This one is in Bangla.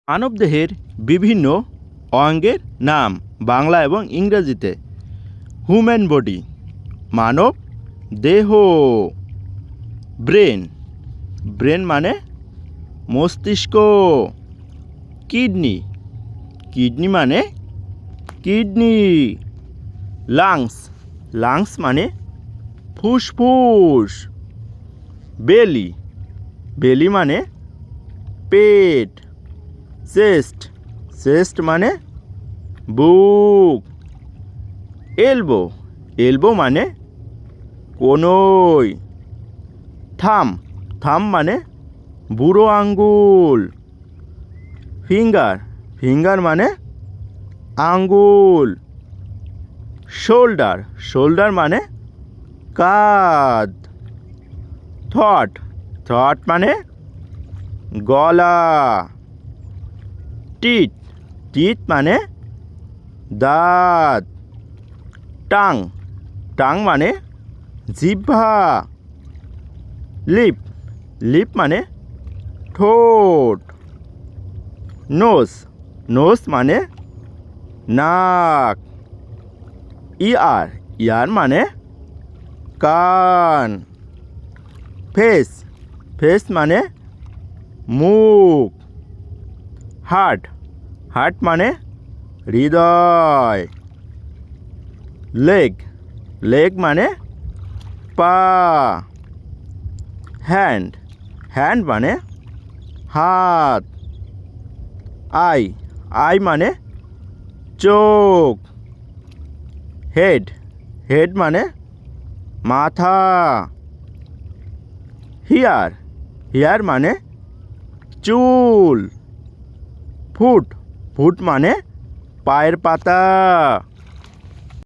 মানবদেহের বিভিন্ন অঙ্গের নাম বাংলা এবং ইংরেজিতে। হিউম্যান বডি মানব দেহ। ব্রেন ব্রেন মানে মস্তিষ্ক। কিডনি কিডনি মানে কিডনি। লাংস লাংস মানে ফুসফুস। বেলি বেলি মানে পেট। চেস্ট চেস্ট মানে বুক। এলবো এলবো মানে কনুই। থাম থাম মানে বুড়ো আঙ্গুল। ফিঙ্গার ফিঙ্গার মানে আঙ্গুল। শোল্ডার শোল্ডার মানে কাঁধ। থট থট মানে গলা। টিথ টিথ মানে দাঁত। টাং টাং মানে জিহ্বা। লিপ লিপ মানে ঠোঁট। নোজ নোজ মানে নাক। ইয়ার ইয়ার মানে কান। ফেস ফেস মানে মুখ। হার্ট হার্ট মানে হৃদয়। লেগ লেগ মানে পা। হ্যান্ড হ্যান্ড মানে হাত। আই আই মানে চোখ। হেড হেড মানে মাথা। হিয়ার হিয়ার মানে চুল। ফুট ফুট মানে পায়ের পাতা।